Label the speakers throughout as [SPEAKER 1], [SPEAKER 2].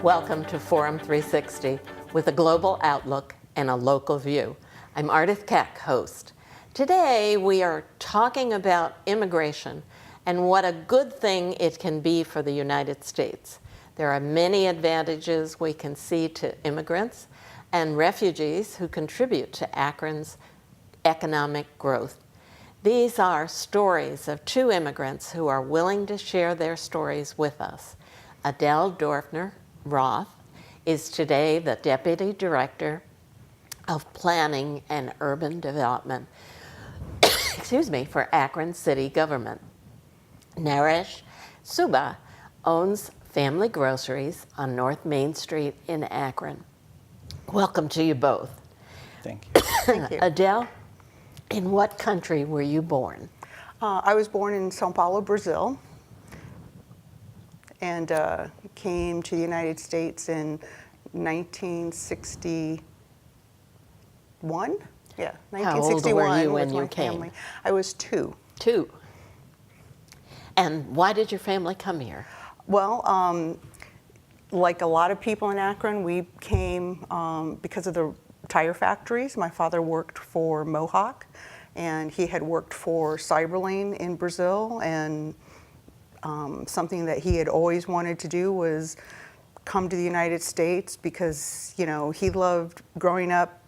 [SPEAKER 1] Welcome to Forum 360 with a global outlook and a local view. I'm Ardith Keck, host. Today we are talking about immigration and what a good thing it can be for the United States. There are many advantages we can see to immigrants and refugees who contribute to Akron's economic growth. These are stories of two immigrants who are willing to share their stories with us. Adele Dorfner, Roth, is today the Deputy Director of Planning and Urban Development for Akron City Government. Naresh, Subba, owns Family Groceries on North Main Street in Akron. Welcome to you both.
[SPEAKER 2] Thank you.
[SPEAKER 3] Thank you.
[SPEAKER 1] Adele, in what country were you born?
[SPEAKER 3] I was born in São Paulo, Brazil, and came to the United States in 1961. Yeah, 1961.
[SPEAKER 1] How old were you when
[SPEAKER 3] with
[SPEAKER 1] you
[SPEAKER 3] my
[SPEAKER 1] came?
[SPEAKER 3] family. I was 2.
[SPEAKER 1] 2. And why did your family come here?
[SPEAKER 3] Well, like a lot of people in Akron, we came because of the tire factories. My father worked for Mohawk, and he had worked for Cyberlane in Brazil, and something that he had always wanted to do was come to the United States because, you know, he loved growing up.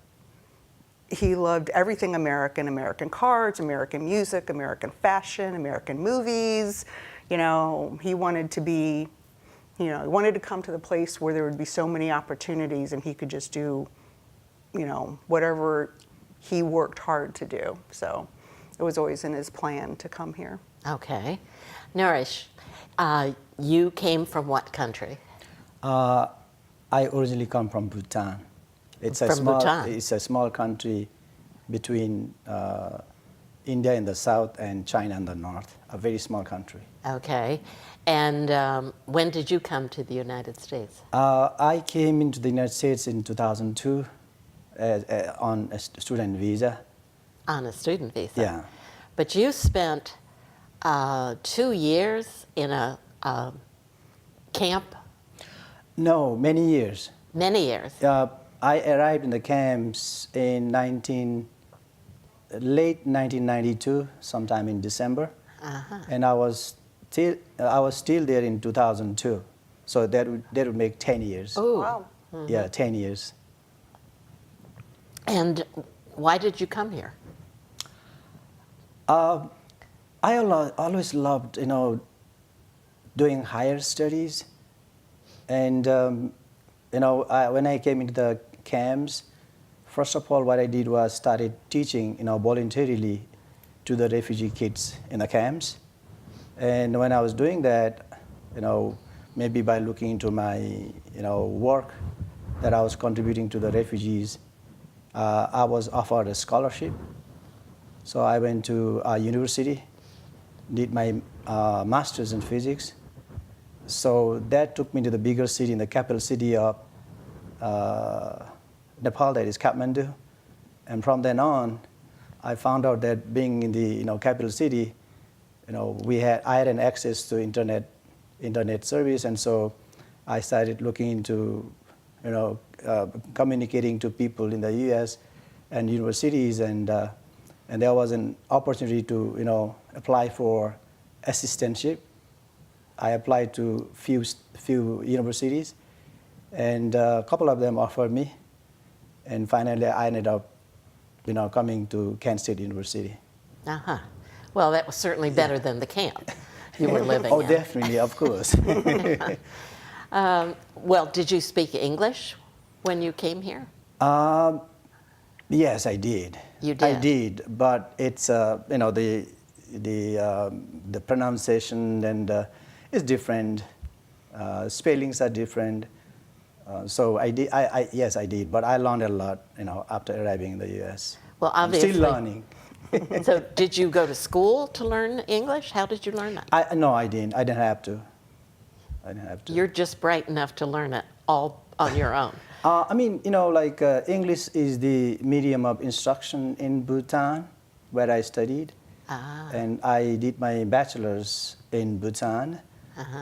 [SPEAKER 3] He loved everything American, American cars, American music, American fashion, American movies. You know, he wanted to be, he wanted to come to the place where there would be so many opportunities and he could just do, whatever he worked hard to do. So it was always in his plan to come here.
[SPEAKER 1] Okay. Naresh, you came from what country?
[SPEAKER 2] I originally come from Bhutan. It's a small country between India in the south and China in the north, a very small country.
[SPEAKER 1] Okay. And when did you come to the United States?
[SPEAKER 2] I came into the United States in 2002 on a student visa.
[SPEAKER 1] On a student visa?
[SPEAKER 2] Yeah.
[SPEAKER 1] But you spent 2 years in a camp?
[SPEAKER 2] No, many years.
[SPEAKER 1] Many years?
[SPEAKER 2] I arrived in the camps in late 1992, sometime in December, and I was still there in 2002. So that would make 10 years.
[SPEAKER 1] Oh,
[SPEAKER 3] wow!
[SPEAKER 1] Mm-hmm.
[SPEAKER 2] Yeah, 10 years.
[SPEAKER 1] And why did you come here?
[SPEAKER 2] I always loved, doing higher studies, and when I came into the camps, first of all, what I did was started teaching, voluntarily to the refugee kids in the camps. And when I was doing that, maybe by looking into my, work that I was contributing to the refugees, I was offered a scholarship. So I went to a university, did my master's in physics. So that took me to the bigger city, in the capital city of Nepal, that is Kathmandu. And from then on, I found out that being in the capital city, I had an access to internet service, and so I started looking into communicating to people in the U.S. and universities, and there was an opportunity to apply for assistantship. I applied to few universities, and a couple of them offered me, and finally I ended up coming to Kent State University.
[SPEAKER 1] Well, that was certainly better than the camp you were living in.
[SPEAKER 2] Definitely, of course.
[SPEAKER 1] Well, did you speak English when you came here?
[SPEAKER 2] Yes, I did.
[SPEAKER 1] You did?
[SPEAKER 2] I did, but it's the pronunciation and is different. Spellings are different. So I did. Yes, I did. But I learned a lot, after arriving in the U.S.
[SPEAKER 1] Well, obviously.
[SPEAKER 2] I'm still learning.
[SPEAKER 1] So, did you go to school to learn English? How did you learn that?
[SPEAKER 2] No, I didn't. I didn't have to.
[SPEAKER 1] You're just bright enough to learn it all on your own.
[SPEAKER 2] I mean, like English is the medium of instruction in Bhutan, where I studied. And I did my bachelor's in Bhutan.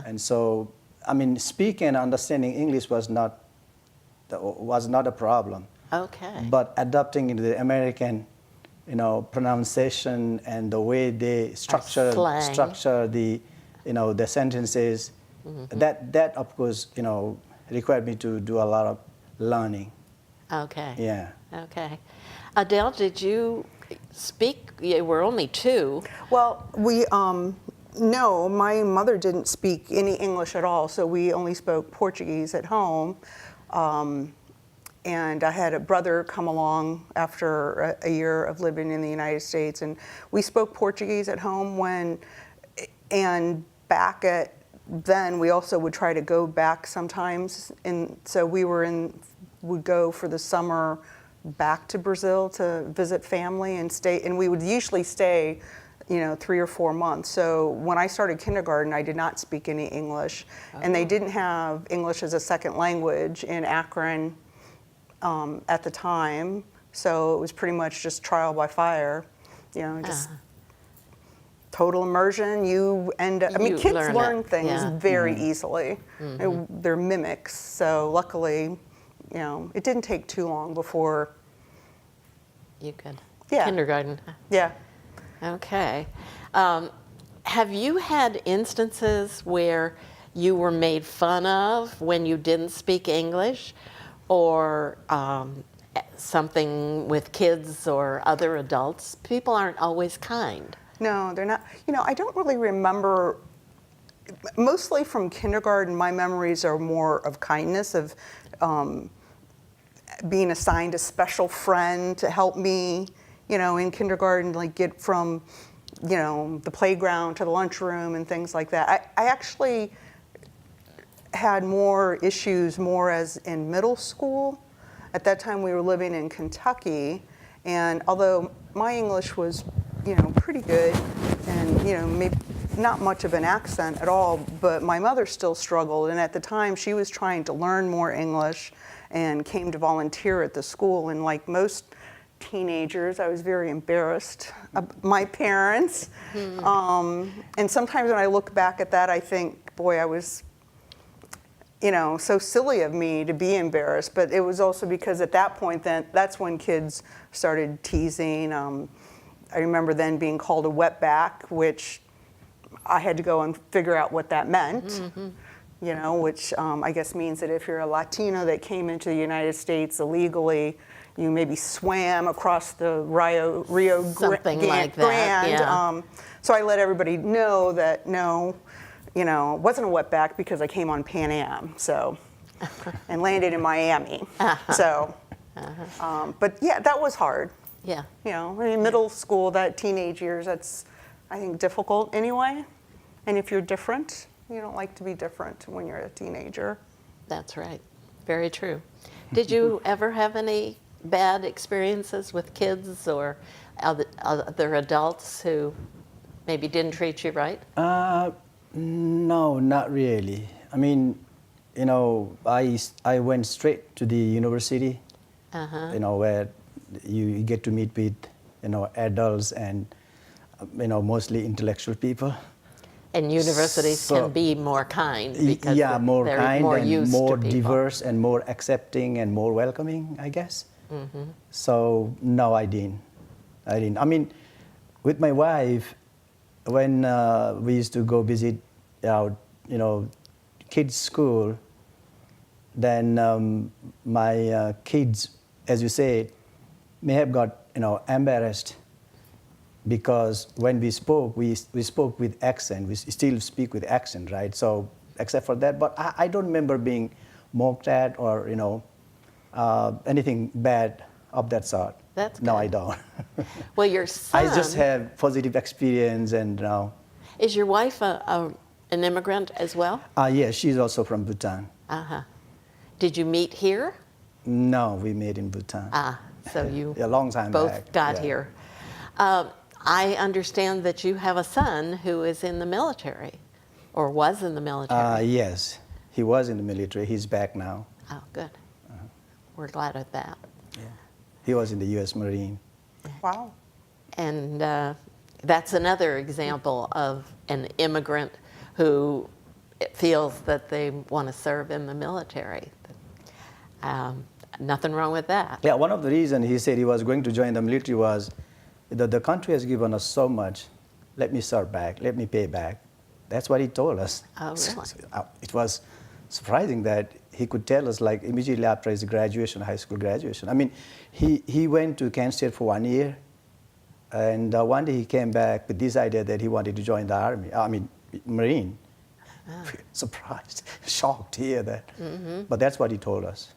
[SPEAKER 2] And so, I mean, speaking and understanding English was not a problem.
[SPEAKER 1] Okay.
[SPEAKER 2] But adapting into the American, pronunciation and the way they structure the, the sentences, that of course, required me to do a lot of learning.
[SPEAKER 1] Okay.
[SPEAKER 2] Yeah.
[SPEAKER 1] Okay. Adele, did you speak? You were only 2.
[SPEAKER 3] Well, no, my mother didn't speak any English at all, so we only spoke Portuguese at home. And I had a brother come along after a year of living in the United States, and we spoke Portuguese at home and back at then we also would try to go back sometimes, and so would go for the summer back to Brazil to visit family and stay, and we would usually stay 3 or 4 months. So when I started kindergarten, I did not speak any English, and they didn't have English as a second language in Akron at the time. So it was pretty much just trial by fire, just total immersion. You end up, kids learn things very easily. They're mimics. So luckily, it didn't take too long before
[SPEAKER 1] you could.
[SPEAKER 3] Yeah.
[SPEAKER 1] Kindergarten.
[SPEAKER 3] Yeah.
[SPEAKER 1] Okay. Have you had instances where you were made fun of when you didn't speak English, or something with kids or other adults? People aren't always kind.
[SPEAKER 3] No, they're not. I don't really remember. Mostly from kindergarten, my memories are more of kindness, of being assigned a special friend to help me, in kindergarten, like get from, the playground to the lunchroom and things like that. I actually had more issues as in middle school. At that time, we were living in Kentucky, and although my English was, pretty good, and maybe not much of an accent at all, but my mother still struggled, and at the time, she was trying to learn more English and came to volunteer at the school, and like most teenagers, I was very embarrassed of my parents. And sometimes when I look back at that, I think, boy, I was, so silly of me to be embarrassed. But it was also because at that point, that's when kids started teasing. I remember then being called a wetback, which I had to go and figure out what that meant. Which I guess means that if you're a Latino that came into the United States illegally, you maybe swam across the Rio
[SPEAKER 1] Something like that,
[SPEAKER 3] Grande.
[SPEAKER 1] yeah.
[SPEAKER 3] So I let everybody know that no, it wasn't a wetback because I came on Pan Am, so, and landed in Miami. So, but yeah, that was hard.
[SPEAKER 1] Yeah.
[SPEAKER 3] In middle school, that teenage years, that's, I think, difficult anyway. And if you're different, you don't like to be different when you're a teenager.
[SPEAKER 1] That's right. Very true. Did you ever have any bad experiences with kids or other adults who maybe didn't treat you right?
[SPEAKER 2] No, not really. I mean, I went straight to the university, where you get to meet with, adults and, mostly intellectual people.
[SPEAKER 1] And universities can be more kind because
[SPEAKER 2] more
[SPEAKER 1] they're
[SPEAKER 2] kind
[SPEAKER 1] more
[SPEAKER 2] and
[SPEAKER 1] used
[SPEAKER 2] more
[SPEAKER 1] to people.
[SPEAKER 2] diverse and more accepting and more welcoming, I guess. So no, I didn't. I mean, with my wife, when we used to go visit our, kids' school, then my kids, as you say, may have got embarrassed. Because when we spoke with accent. We still speak with accent, right? So, except for that, but I don't remember being mocked at or anything bad of that sort.
[SPEAKER 1] That's
[SPEAKER 2] No,
[SPEAKER 1] good.
[SPEAKER 2] I don't.
[SPEAKER 1] Well, your son.
[SPEAKER 2] I just have positive experience, and
[SPEAKER 1] Is your wife an immigrant as well?
[SPEAKER 2] Yeah, she's also from Bhutan.
[SPEAKER 1] Did you meet here?
[SPEAKER 2] No, we met in Bhutan.
[SPEAKER 1] So you
[SPEAKER 2] a long time
[SPEAKER 1] both
[SPEAKER 2] back.
[SPEAKER 1] got
[SPEAKER 2] Yeah.
[SPEAKER 1] here. I understand that you have a son who is in the military, or was in the military.
[SPEAKER 2] Yes, he was in the military. He's back now.
[SPEAKER 1] Oh, good. we're glad of that.
[SPEAKER 2] Yeah. He was in the U.S. Marine.
[SPEAKER 3] Wow.
[SPEAKER 1] And that's another example of an immigrant who feels that they want to serve in the military. Nothing wrong with that.
[SPEAKER 2] Yeah, one of the reasons he said he was going to join the military was that the country has given us so much. Let me serve back. Let me pay back. That's what he told us.
[SPEAKER 1] Oh, really?
[SPEAKER 2] It was surprising that he could tell us like immediately after his graduation, high school graduation. I mean, he went to Kent State for 1 year, and one day he came back with this idea that he wanted to join the army. I mean, Marine.
[SPEAKER 1] Ah.
[SPEAKER 2] Surprised, shocked to hear that.
[SPEAKER 1] Mm-hmm.
[SPEAKER 2] But that's what he told us.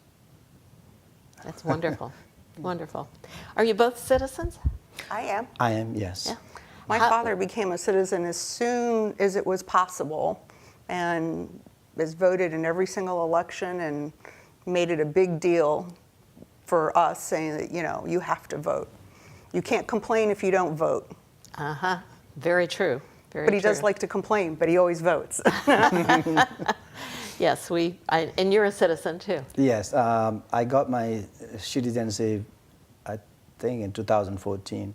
[SPEAKER 1] That's wonderful. Wonderful. Are you both citizens?
[SPEAKER 3] I am.
[SPEAKER 2] I am, yes.
[SPEAKER 1] Yeah.
[SPEAKER 3] My
[SPEAKER 1] How-
[SPEAKER 3] father became a citizen as soon as it was possible and has voted in every single election and made it a big deal for us, saying that, you have to vote. You can't complain if you don't vote.
[SPEAKER 1] Uh-huh. Very true. Very
[SPEAKER 3] But he does
[SPEAKER 1] true.
[SPEAKER 3] like to complain, but he always votes.
[SPEAKER 1] Yes, and you're a citizen too.
[SPEAKER 2] Yes, I got my citizenship, I think, in 2014.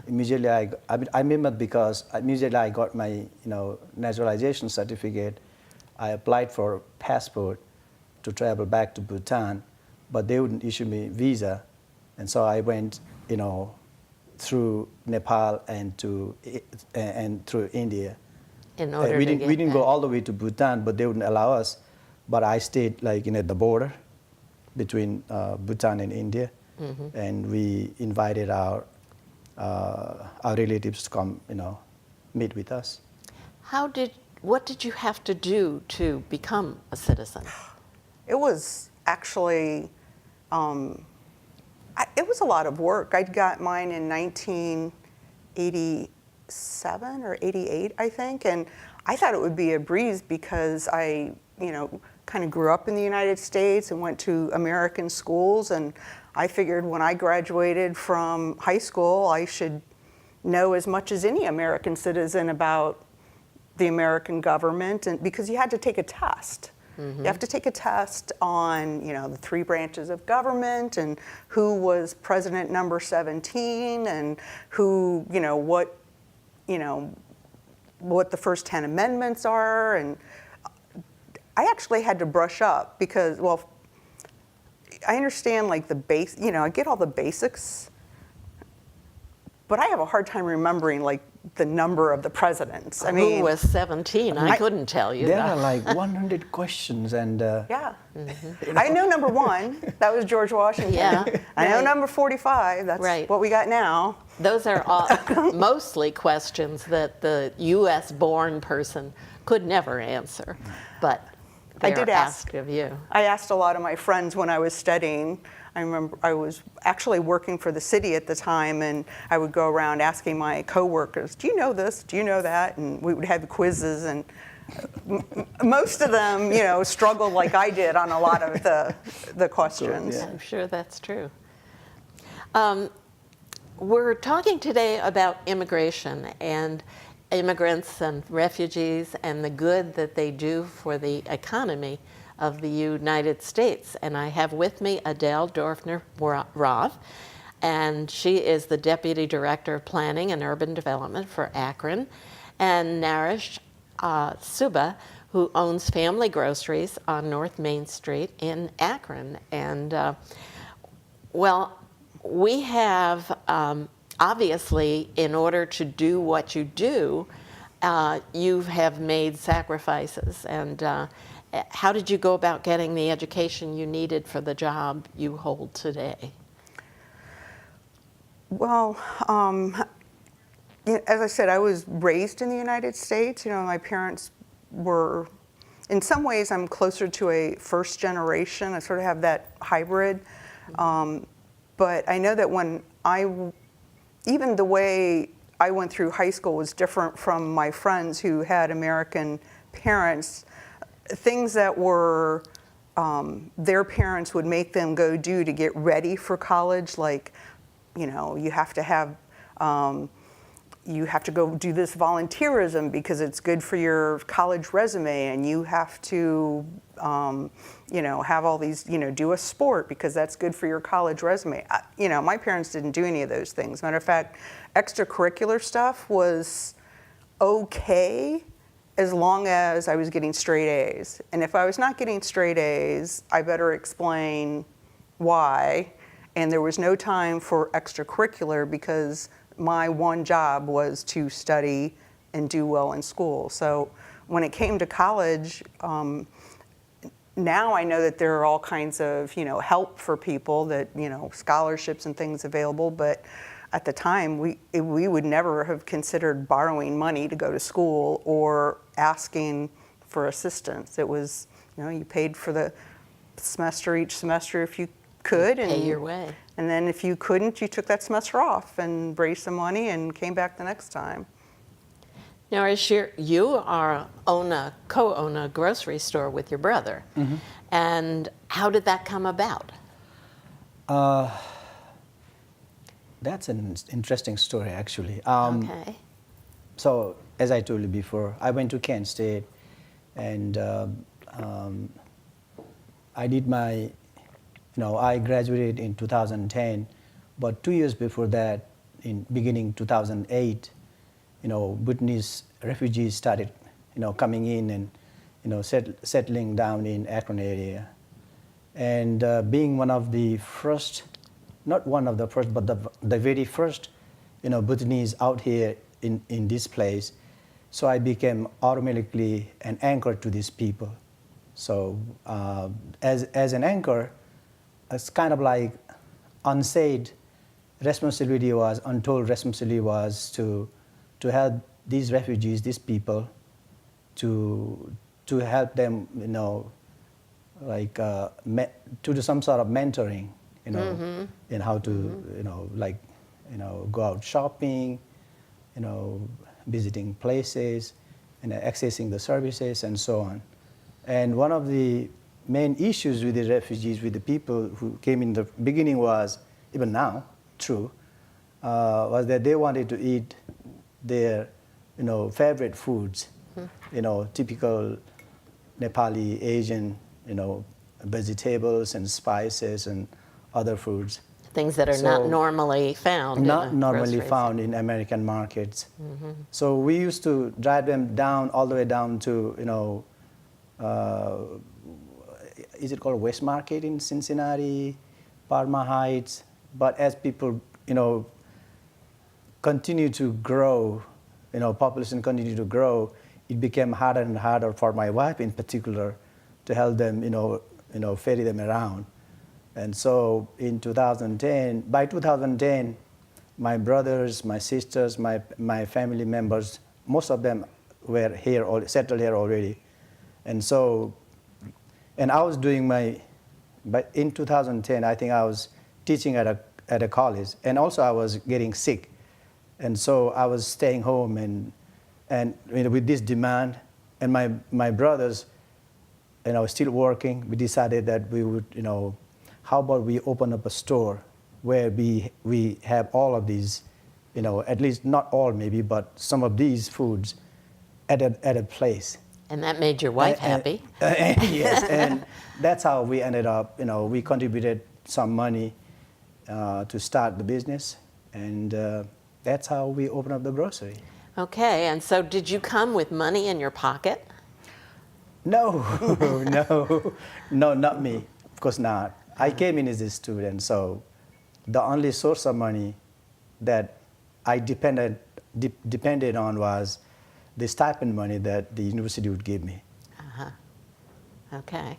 [SPEAKER 2] Immediately, I remember because immediately I got my, naturalization certificate. I applied for passport to travel back to Bhutan, but they wouldn't issue me visa, and so I went, through Nepal and through India.
[SPEAKER 1] In order
[SPEAKER 2] we
[SPEAKER 1] to
[SPEAKER 2] didn't
[SPEAKER 1] get
[SPEAKER 2] we didn't go
[SPEAKER 1] back.
[SPEAKER 2] all the way to Bhutan, but they wouldn't allow us. But I stayed at the border between Bhutan and India, and we invited our relatives to come, meet with us.
[SPEAKER 1] What did you have to do to become a citizen?
[SPEAKER 3] It was actually, it was a lot of work. I got mine in 1987 or 88, I think, and I thought it would be a breeze because I, kind of grew up in the United States and went to American schools, and I figured when I graduated from high school, I should know as much as any American citizen about the American government, and because you had to take a test. You have to take a test on, the 3 branches of government and who was president number 17 and who, what the first 10 amendments are. And I actually had to brush up because, well, I understand like the base, I get all the basics, but I have a hard time remembering like the number of the presidents. I mean,
[SPEAKER 1] Who was 17? I couldn't tell you
[SPEAKER 2] There
[SPEAKER 1] that.
[SPEAKER 2] are like 100 questions, and
[SPEAKER 3] yeah. I know number 1, that was George Washington.
[SPEAKER 1] Yeah,
[SPEAKER 3] I know
[SPEAKER 1] right.
[SPEAKER 3] number 45, that's
[SPEAKER 1] Right.
[SPEAKER 3] what we got now.
[SPEAKER 1] Those are all mostly questions that the U.S.-born person could never answer, but
[SPEAKER 3] I
[SPEAKER 1] they're
[SPEAKER 3] did ask.
[SPEAKER 1] asked of you.
[SPEAKER 3] I asked a lot of my friends when I was studying. I remember I was actually working for the city at the time, and I would go around asking my coworkers, do you know this? Do you know that? And we would have quizzes, and most of them, struggled like I did on a lot of the questions.
[SPEAKER 2] yeah.
[SPEAKER 1] I'm sure that's true. We're talking today about immigration and immigrants and refugees and the good that they do for the economy of the United States. And I have with me Adele Dorfner Roth, and she is the Deputy Director of Planning and Urban Development for Akron, and Naresh Subba, who owns Family Groceries on North Main Street in Akron. And we have, obviously, in order to do what you do, you have made sacrifices. And how did you go about getting the education you needed for the job you hold today?
[SPEAKER 3] Well, as I said, I was raised in the United States. My parents were, in some ways, I'm closer to a first generation. I sort of have that hybrid. But I know that even the way I went through high school was different from my friends who had American parents. Things that were their parents would make them go do to get ready for college, like, you have to have you have to go do this volunteerism because it's good for your college resume, and you have to, have all these, do a sport because that's good for your college resume. My parents didn't do any of those things. Matter of fact, extracurricular stuff was okay as long as I was getting straight A's. And if I was not getting straight A's, I better explain why. And there was no time for extracurricular because my one job was to study and do well in school. So when it came to college, now I know that there are all kinds of, help for people, that, scholarships and things available. But at the time, we would never have considered borrowing money to go to school or asking for assistance. It was, you paid for the semester each semester if you could.
[SPEAKER 1] Pay your way.
[SPEAKER 3] And then if you couldn't, you took that semester off and raised some money and came back the next time.
[SPEAKER 1] Now, you co-own a grocery store with your brother. Mm-hmm. And how did that come about?
[SPEAKER 2] That's an interesting story, actually.
[SPEAKER 1] Okay.
[SPEAKER 2] So, as I told you before, I went to Kent State, and I did my, I graduated in 2010, but 2 years before that, in beginning 2008, Bhutanese refugees started, coming in and, settling down in Akron area. And being one of the first, not one of the first, but the very first, Bhutanese out here in this place, so I became automatically an anchor to these people. So as an anchor, it's kind of like unsaid responsibility was, untold responsibility was to help these refugees, these people, to help them, to do some sort of mentoring, mm-hmm. in how to, go out shopping, visiting places, and accessing the services and so on. And one of the main issues with the refugees, with the people who came in the beginning was, even now, true, was that they wanted to eat their, favorite foods, typical Nepali, Asian, vegetables and spices and other foods.
[SPEAKER 1] Things that are not normally found.
[SPEAKER 2] Not normally found in American markets. Mm-hmm. So we used to drive them down, all the way down to, is it called West Market in Cincinnati, Parma Heights? But as people, continue to grow, population continued to grow, it became harder and harder for my wife in particular to help them, ferry them around. And so in 2010, by 2010, my brothers, my sisters, my family members, most of them were here, settled here already. And so, and I was doing but in 2010, I think I was teaching at a college, and also I was getting sick. And so I was staying home and with this demand, and my brothers, still working, we decided that we would, how about we open up a store where we have all of these, at least not all maybe, but some of these foods at a place.
[SPEAKER 1] And that made your wife happy.
[SPEAKER 2] Yes, and that's how we ended up, we contributed some money to start the business, and that's how we opened up the grocery.
[SPEAKER 1] Okay, and so did you come with money in your pocket?
[SPEAKER 2] No, no, not me. Of course not. I came in as a student, so the only source of money that I depended on was the stipend money that the university would give me.
[SPEAKER 1] Uh-huh. Okay.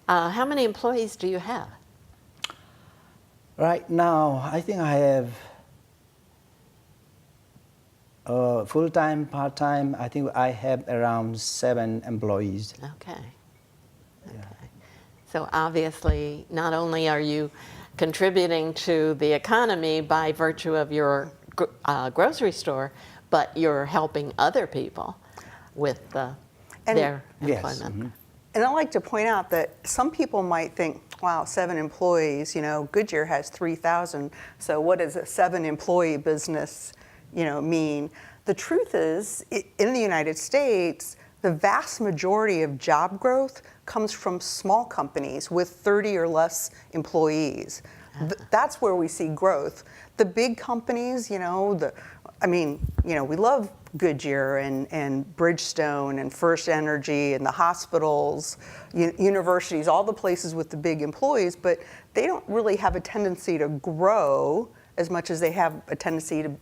[SPEAKER 1] How many employees do you have?
[SPEAKER 2] Right now, I think I have full-time, part-time. I think I have around 7 employees.
[SPEAKER 1] Okay.
[SPEAKER 2] Yeah.
[SPEAKER 1] Okay. So obviously, not only are you contributing to the economy by virtue of your grocery store, but you're helping other people with their
[SPEAKER 2] yes.
[SPEAKER 1] employment.
[SPEAKER 2] Mm-hmm.
[SPEAKER 3] And I like to point out that some people might think, wow, 7 employees, Goodyear has 3,000, so what is a 7-employee business, mean? The truth is, in the United States, the vast majority of job growth comes from small companies with 30 or less employees. That's where we see growth. The big companies, we love Goodyear and Bridgestone and First Energy and the hospitals, universities, all the places with the big employees, but they don't really have a tendency to grow as much as they have a tendency to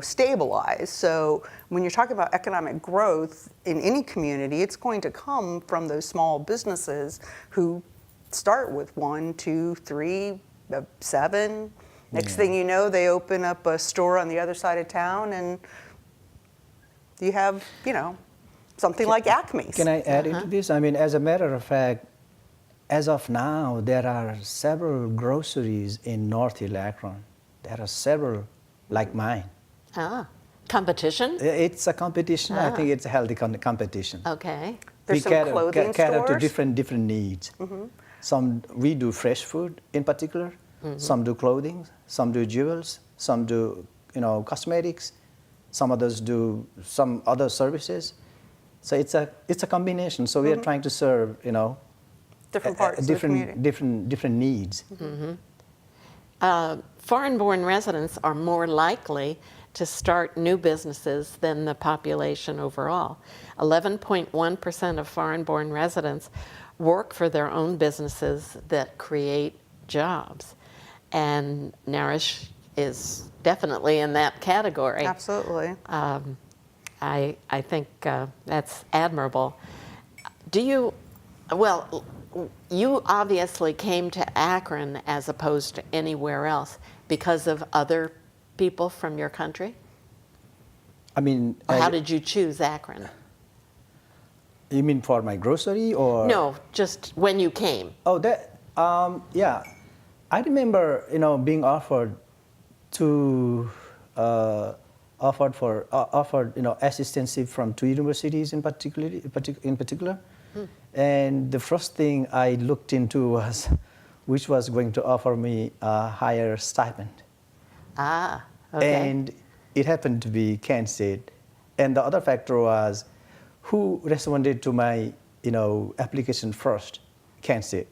[SPEAKER 3] stabilize. So when you're talking about economic growth in any community, it's going to come from those small businesses who start with 1, 2, 3, 7. Next thing you know, they open up a store on the other side of town, and you have, something like Acme's.
[SPEAKER 2] Can I add into this? I mean, as a matter of fact, as of now, there are several groceries in North Akron. There are several like mine.
[SPEAKER 1] Competition?
[SPEAKER 2] It's a competition. I think it's a healthy competition.
[SPEAKER 1] Okay.
[SPEAKER 3] There's some clothing
[SPEAKER 2] cater to
[SPEAKER 3] stores?
[SPEAKER 2] different needs. We do fresh food in particular. Some do clothing. Some do jewels. Some do cosmetics. Some others do some other services. So it's a combination. So we are trying to serve
[SPEAKER 3] Different parts of the community.
[SPEAKER 2] different needs.
[SPEAKER 1] Foreign-born residents are more likely to start new businesses than the population overall. 11.1% of foreign-born residents work for their own businesses that create jobs. And Naresh is definitely in that category.
[SPEAKER 3] Absolutely.
[SPEAKER 1] I think that's admirable. You obviously came to Akron as opposed to anywhere else because of other people from your country?
[SPEAKER 2] I mean,
[SPEAKER 1] Or how did you choose Akron?
[SPEAKER 2] You mean for my grocery or?
[SPEAKER 1] No, just when you came.
[SPEAKER 2] Oh, yeah. I remember, being offered assistancy from 2 universities in particular. And the first thing I looked into was which was going to offer me a higher stipend.
[SPEAKER 1] Okay.
[SPEAKER 2] And it happened to be Kent State. And the other factor was who responded to my, application first, Kent State.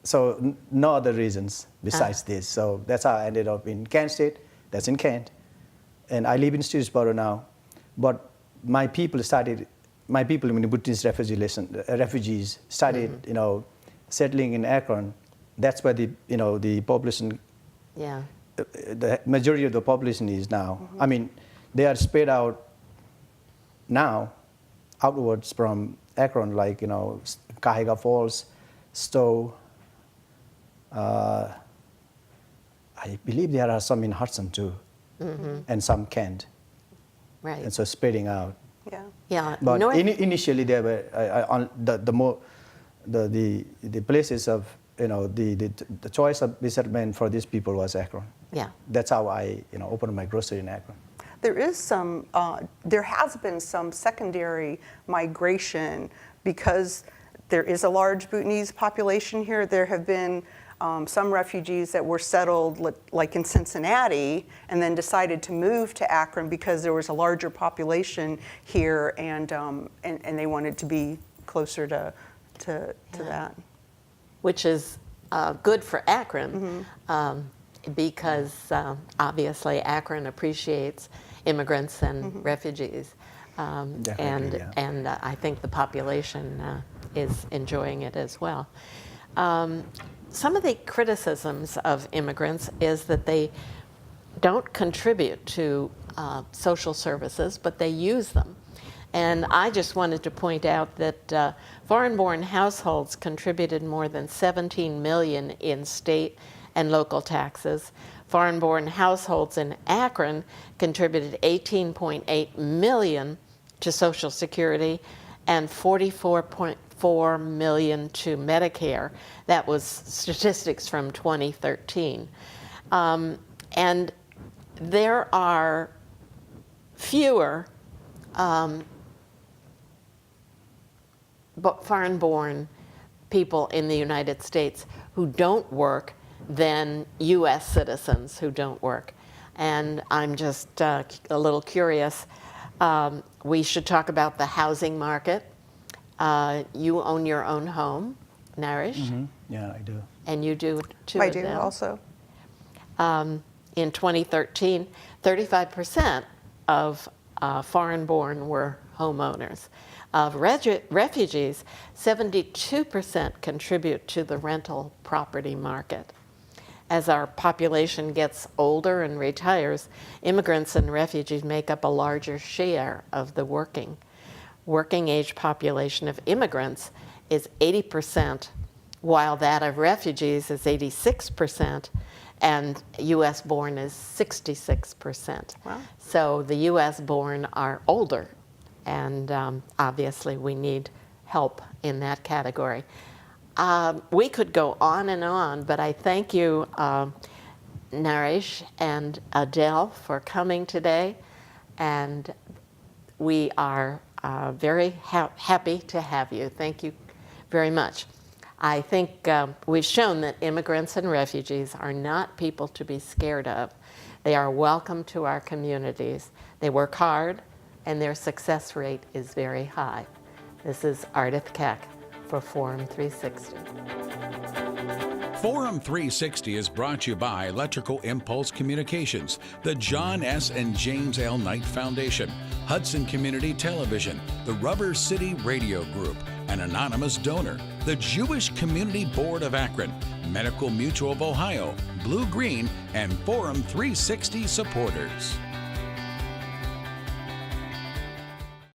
[SPEAKER 2] So no other reasons besides this. So that's how I ended up in Kent State. That's in Kent. And I live in Stewartsboro now. But my people, in Bhutanese refugees started, settling in Akron. That's where the population, the majority of the population is now. I mean, they are spread out now outwards from Akron, like, Cahiga Falls, Stowe. I believe there are some in Hudson too, and some Kent.
[SPEAKER 1] Right.
[SPEAKER 2] And so spreading out.
[SPEAKER 1] Yeah.
[SPEAKER 2] But initially, there were the places of the choice of settlement for these people was Akron.
[SPEAKER 1] Yeah.
[SPEAKER 2] That's how I opened my grocery in Akron.
[SPEAKER 3] There has been some secondary migration because there is a large Bhutanese population here. There have been some refugees that were settled like in Cincinnati and then decided to move to Akron because there was a larger population here and they wanted to be closer to that.
[SPEAKER 1] Which is good for Akron because obviously Akron appreciates immigrants and refugees. And I think the population is enjoying it as well. Some of the criticisms of immigrants is that they don't contribute to social services, but they use them. And I just wanted to point out that foreign-born households contributed more than $17 million in state and local taxes. Foreign-born households in Akron contributed $18.8 million to Social Security and $44.4 million to Medicare. That was statistics from 2013. And there are fewer foreign-born people in the United States who don't work than U.S. citizens who don't work. and I'm just a little curious. We should talk about the housing market. You own your own home, Naresh,
[SPEAKER 2] Yeah, I do.
[SPEAKER 1] and you do too.
[SPEAKER 3] I do
[SPEAKER 1] Adele.
[SPEAKER 3] also.
[SPEAKER 1] In 2013, 35% of foreign-born were homeowners. Of refugees, 72% contribute to the rental property market. As our population gets older and retires, immigrants and refugees make up a larger share of the working age population of immigrants is 80%, while that of refugees is 86%, and U.S. born is 66%.
[SPEAKER 3] Wow.
[SPEAKER 1] So the U.S. born are older, and obviously we need help in that category. We could go on, but I thank you, Naresh and Adele, for coming today, and we are very happy to have you. Thank you very much. I think we've shown that immigrants and refugees are not people to be scared of. They are welcome to our communities. They work hard, and their success rate is very high. This is Ardith Keck for Forum 360.
[SPEAKER 4] Forum 360 is brought to you by Electrical Impulse Communications, the John S. and James L. Knight Foundation, Hudson Community Television, the Rubber City Radio Group, an anonymous donor, the Jewish Community Board of Akron, Medical Mutual of Ohio, Blue Green, and Forum 360 supporters.